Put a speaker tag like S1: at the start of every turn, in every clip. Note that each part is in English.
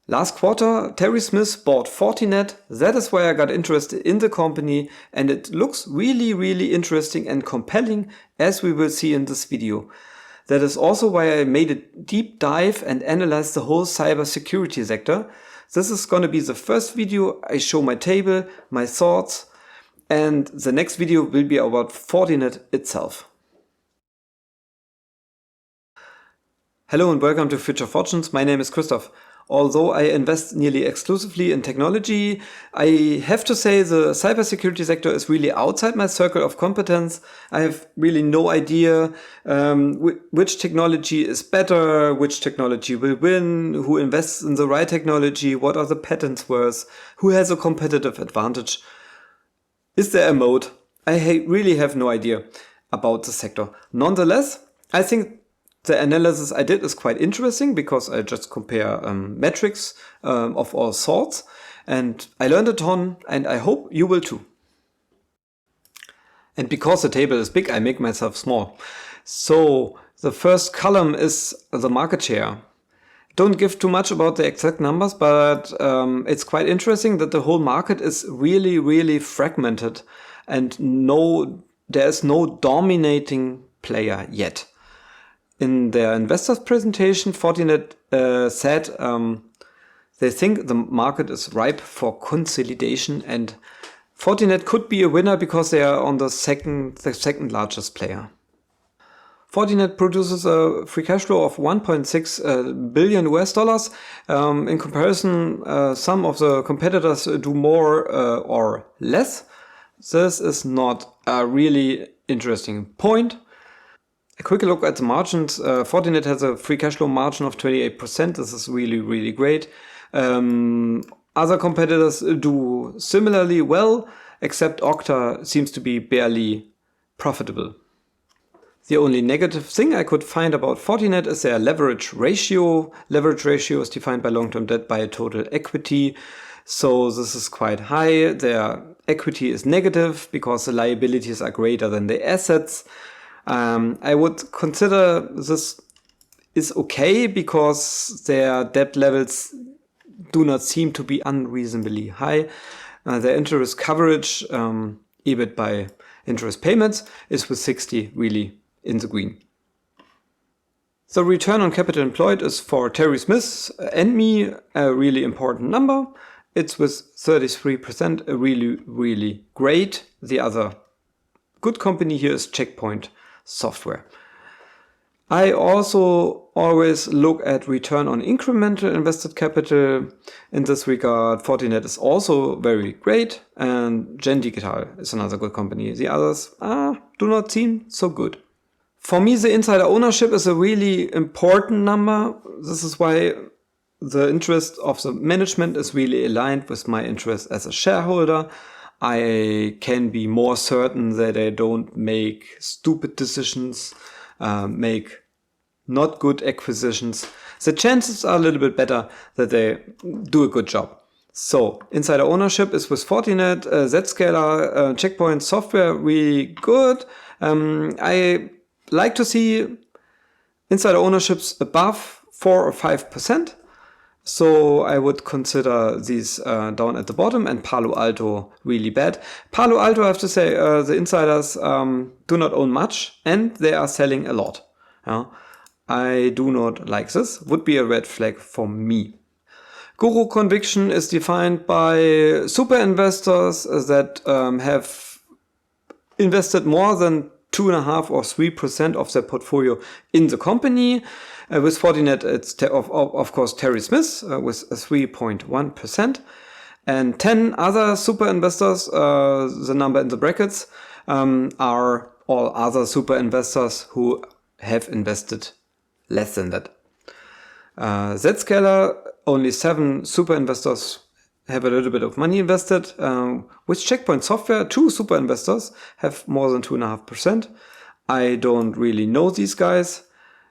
S1: Last quarter, Terry Smith bought Fortinet. That is why I got interested in the company, and it looks really interesting and compelling, as we will see in this video. That is also why I made a deep dive and analyzed the whole cybersecurity sector. This is going to be the first video I show my table, my thoughts, and the next video will be about Fortinet itself. Hello and welcome to Future Fortunes. My name is Christoph. Although I invest nearly exclusively in technology, I have to say the cybersecurity sector is really outside my circle of competence. I have really no idea which technology is better, which technology will win, who invests in the right technology, what are the patents worth, who has a competitive advantage. Is there a moat? I really have no idea about the sector. Nonetheless, I think the analysis I did is quite interesting because I just compare metrics of all sorts, and I learned a ton, and I hope you will too. And because the table is big, I make myself small. So the first column is the market share. Don't give too much about the exact numbers, but it's quite interesting that the whole market is really fragmented, and there's no dominating player yet. In their investors presentation, Fortinet said they think the market is ripe for consolidation, and Fortinet could be a winner because they are on the second largest player. Fortinet produces a free cash flow of 1.6 billion US dollars. In comparison, some of the competitors do more or less. This is not a really interesting point. A quick look at the margins. Fortinet has a free cash flow margin of 28%. This is really great. Other competitors do similarly well, except Okta seems to be barely profitable. The only negative thing I could find about Fortinet is their leverage ratio. Leverage ratio is defined by long-term debt by total equity. So this is quite high. Their equity is negative because the liabilities are greater than the assets. I would consider this is okay because their debt levels do not seem to be unreasonably high. Their interest coverage, EBIT by interest payments, is with 60 really in the green. The return on capital employed is for Terry Smith and me a really important number. It's with 33%, a really great. The other good company here is Checkpoint Software. I also always look at return on incremental invested capital. In this regard, Fortinet is also very great, and Gen Digital is another good company. The others do not seem so good. For me, the insider ownership is a really important number. This is why the interest of the management is really aligned with my interest as a shareholder. I can be more certain that they don't make stupid decisions, make not good acquisitions. The chances are a little bit better that they do a good job. So insider ownership is with Fortinet, Zscaler, Checkpoint Software, really good. I like to see insider ownerships above 4 or 5%. So I would consider these down at the bottom, and Palo Alto really bad. Palo Alto, I have to say, the insiders do not own much, and they are selling a lot. I do not like this. Would be a red flag for me. Guru conviction is defined by super investors that have invested more than 2.5 or 3% of their portfolio in the company. With Fortinet, it's of course Terry Smith with 3.1%. And 10 other super investors, the number in the brackets, are all other super investors who have invested less than that. Zscaler, only 7 super investors have a little bit of money invested. With Checkpoint Software, 2 super investors have more than 2.5%. I don't really know these guys.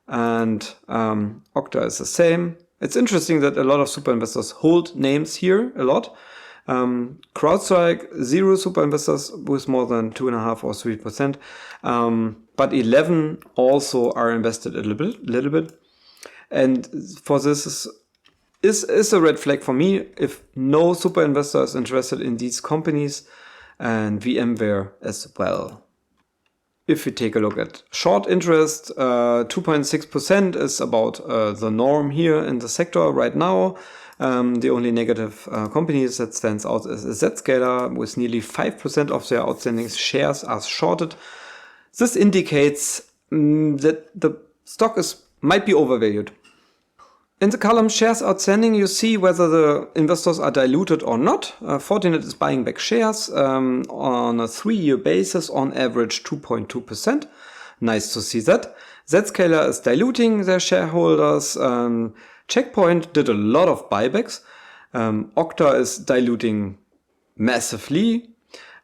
S1: And Okta is the same. It's interesting that a lot of super investors hold names here a lot. Crowdstrike, 0 super investors with more than 2.5 or 3%. But 11 also are invested a little bit. And for this is a red flag for me if no super investor is interested in these companies, and VMware as well. If we take a look at short interest, 2.6% is about the norm here in the sector right now. The only negative companies that stands out is Zscaler, with nearly 5% of their outstanding shares are shorted. This indicates that the stock might be overvalued. In the column shares outstanding, you see whether the investors are diluted or not. Fortinet is buying back shares on a 3-year basis, on average 2.2%. Nice to see that. Zscaler is diluting their shareholders. Checkpoint did a lot of buybacks. Okta is diluting massively,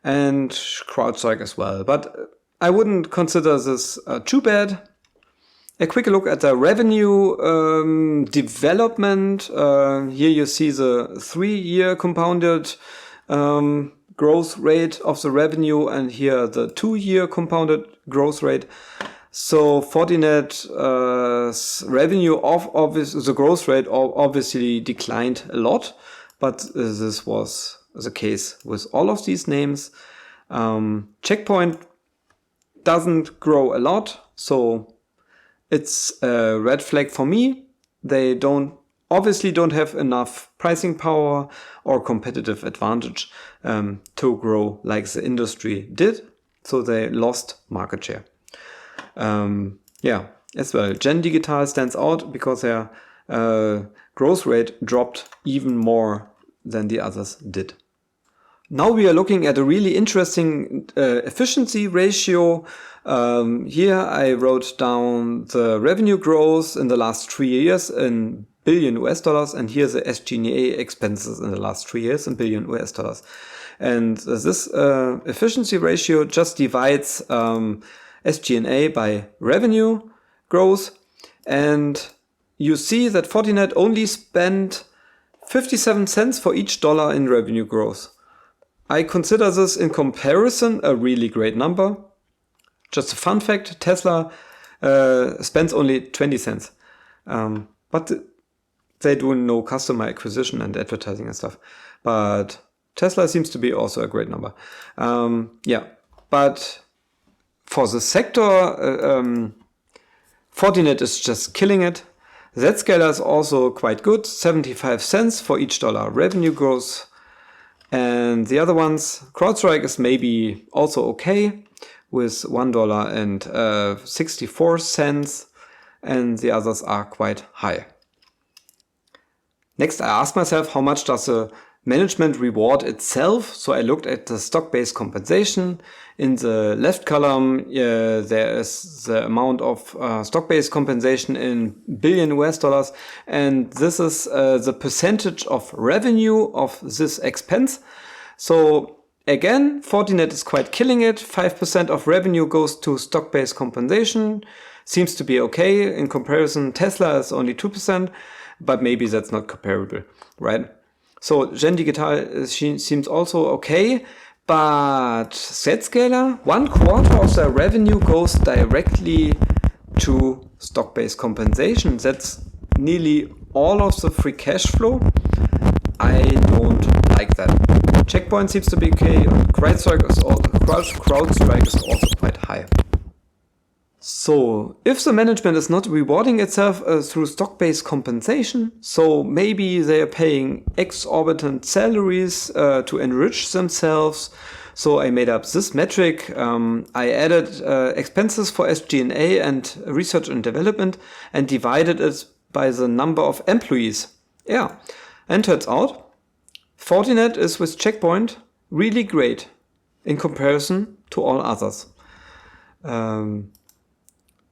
S1: and Crowdstrike as well. But I wouldn't consider this too bad. A quick look at the revenue development. Here you see the 3-year compounded growth rate of the revenue, and here the 2-year compounded growth rate. So Fortinet's revenue the growth rate obviously declined a lot, but this was the case with all of these names. Checkpoint doesn't grow a lot, so it's a red flag for me. They obviously don't have enough pricing power or competitive advantage to grow like the industry did. So they lost market share. As well. Gen Digital stands out because their growth rate dropped even more than the others did. Now we are looking at a really interesting efficiency ratio. Here I wrote down the revenue growth in the last 3 years in billion US dollars, and here's the SG&A expenses in the last 3 years in billion US dollars. And this efficiency ratio just divides SG&A by revenue growth, and you see that Fortinet only spent 57 cents for each dollar in revenue growth. I consider this in comparison a really great number. Just a fun fact, Tesla spends only 20 cents. But they do no customer acquisition and advertising and stuff. But Tesla seems to be also a great number. But for the sector, Fortinet is just killing it. Zscaler is also quite good, 75 cents for each dollar revenue growth. And the other ones, Crowdstrike is maybe also okay with $1.64, and the others are quite high. Next, I asked myself, how much does the management reward itself? So I looked at the stock-based compensation. In the left column, there is the amount of stock-based compensation in billion US dollars. And this is the percentage of revenue of this expense. So again, Fortinet is quite killing it. 5% of revenue goes to stock-based compensation. Seems to be okay. In comparison, Tesla is only 2%, but maybe that's not comparable, right? So Gen Digital seems also okay, but Zscaler, 1/4 of their revenue goes directly to stock-based compensation. That's nearly all of the free cash flow. I don't like that. Checkpoint seems to be okay. Crowdstrike is also quite high. So if the management is not rewarding itself through stock-based compensation, so maybe they are paying exorbitant salaries to enrich themselves. So I made up this metric. I added expenses for SG&A and research and development and divided it by the number of employees. Yeah, and turns out Fortinet is with Checkpoint really great in comparison to all others.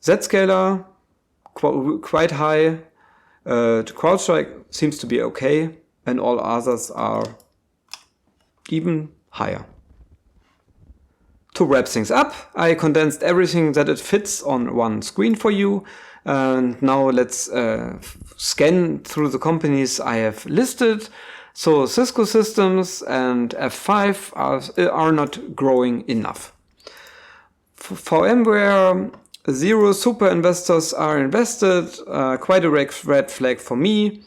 S1: Zscaler, quite high. Crowdstrike seems to be okay, and all others are even higher. To wrap things up, I condensed everything that it fits on one screen for you. And now let's scan through the companies I have listed. So Cisco Systems and F5 are not growing enough. For VMware, 0 super investors are invested, quite a red flag for me.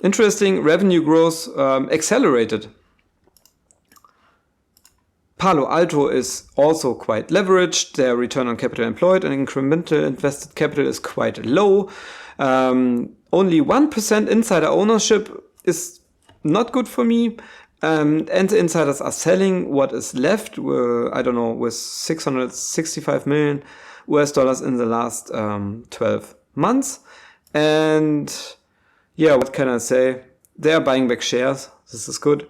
S1: Interesting, revenue growth accelerated. Palo Alto is also quite leveraged. Their return on capital employed and incremental invested capital is quite low. Only 1% insider ownership is not good for me. And the insiders are selling what is left, I don't know, with $665 million in the last 12 months. And yeah, what can I say? They are buying back shares. This is good.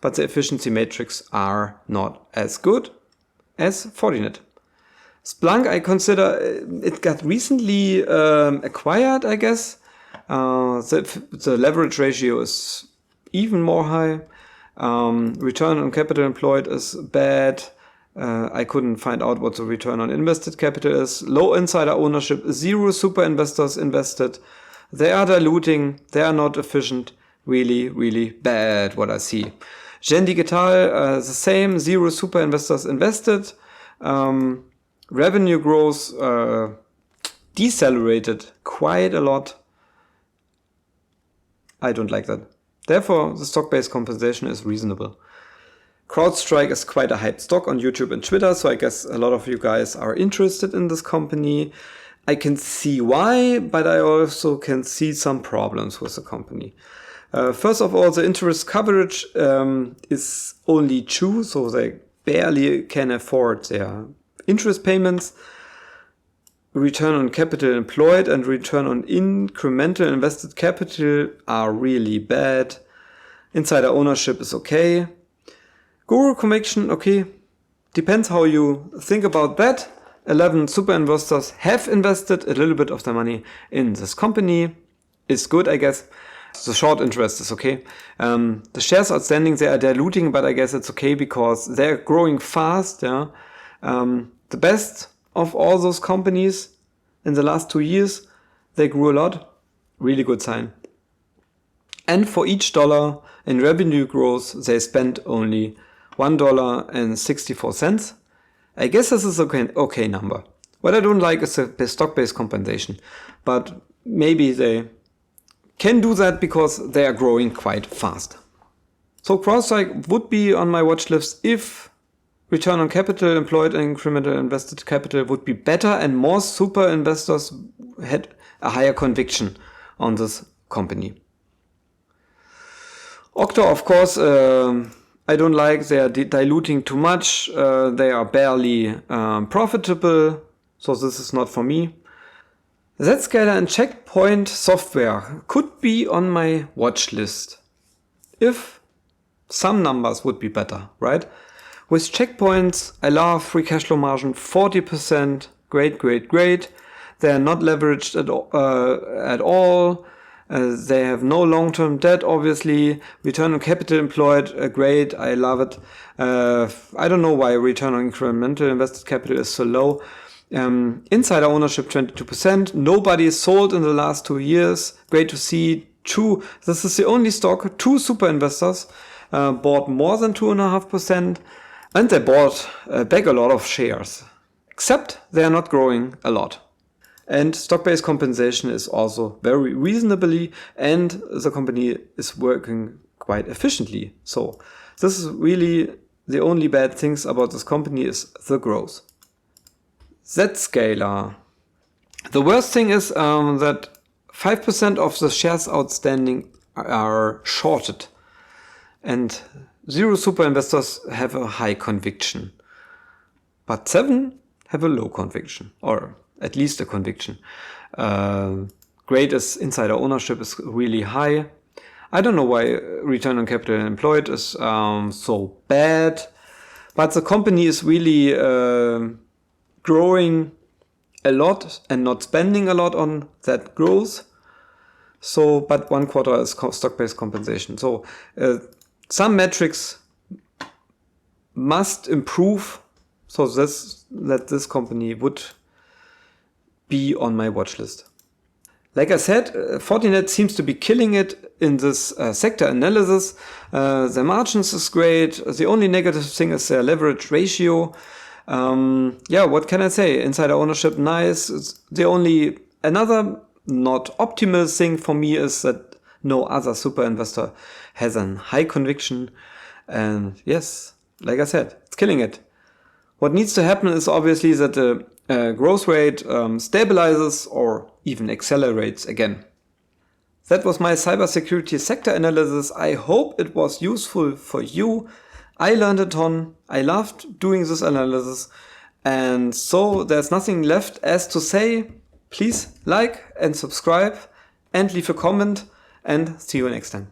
S1: But the efficiency metrics are not as good as Fortinet. Splunk, I consider it got recently acquired, I guess. The leverage ratio is even more high. Return on capital employed is bad. I couldn't find out what the return on invested capital is. Low insider ownership, 0 super investors invested. They are diluting. They are not efficient. Really, really bad what I see. Gen Digital, the same, 0 super investors invested. Revenue growth decelerated quite a lot. I don't like that. Therefore, the stock-based compensation is reasonable. Crowdstrike is quite a hyped stock on YouTube and Twitter, so I guess a lot of you guys are interested in this company. I can see why, but I also can see some problems with the company. First of all, the interest coverage is only 2, so they barely can afford their interest payments. Return on capital employed and return on incremental invested capital are really bad. Insider ownership is okay. Guru conviction, okay. Depends how you think about that. 11 super investors have invested a little bit of their money in this company. Is good, I guess. The short interest is okay. The shares outstanding, they are diluting, but I guess it's okay because they're growing fast. Yeah. The best of all those companies in the last 2 years, they grew a lot. Really good sign. And for each dollar in revenue growth, they spent only $1.64. I guess this is okay number. What I don't like is the stock-based compensation, but maybe they can do that because they are growing quite fast. So Crowdstrike would be on my watch list if return on capital employed and incremental invested capital would be better and more super investors had a higher conviction on this company. Okta, of course, I don't like. They are diluting too much. They are barely profitable. So this is not for me. Zscaler and Checkpoint software could be on my watch list if some numbers would be better, right? With checkpoints, I love free cash flow margin, 40%, great, great, great. They are not leveraged at all. They have no long-term debt, obviously. Return on capital employed, great, I love it. I don't know why return on incremental invested capital is so low. Insider ownership, 22%. Nobody is sold in the last 2 years. Great to see. This is the only stock. 2 super investors bought more than 2.5%. And they bought back a lot of shares, except they are not growing a lot. And stock-based compensation is also very reasonably, and the company is working quite efficiently. So this is really the only bad things about this company is the growth. Zscaler. The worst thing is that 5% of the shares outstanding are shorted. And 0 super investors have a high conviction, but 7 have a low conviction, or at least a conviction. Great as insider ownership is really high. I don't know why return on capital employed is so bad, but the company is really growing a lot and not spending a lot on that growth. So, but 1 quarter is stock-based compensation. So, some metrics must improve so that this company would be on my watch list. Like I said, Fortinet seems to be killing it in this sector analysis. Their margins is great. The only negative thing is their leverage ratio. Yeah, what can I say? Insider ownership, nice. It's the only another not optimal thing for me is that no other super investor has a high conviction. And yes, like I said, it's killing it. What needs to happen is obviously that the growth rate stabilizes or even accelerates again. That was my cybersecurity sector analysis. I hope it was useful for you. I learned a ton. I loved doing this analysis. And so there's nothing left as to say, please like and subscribe and leave a comment, and see you next time.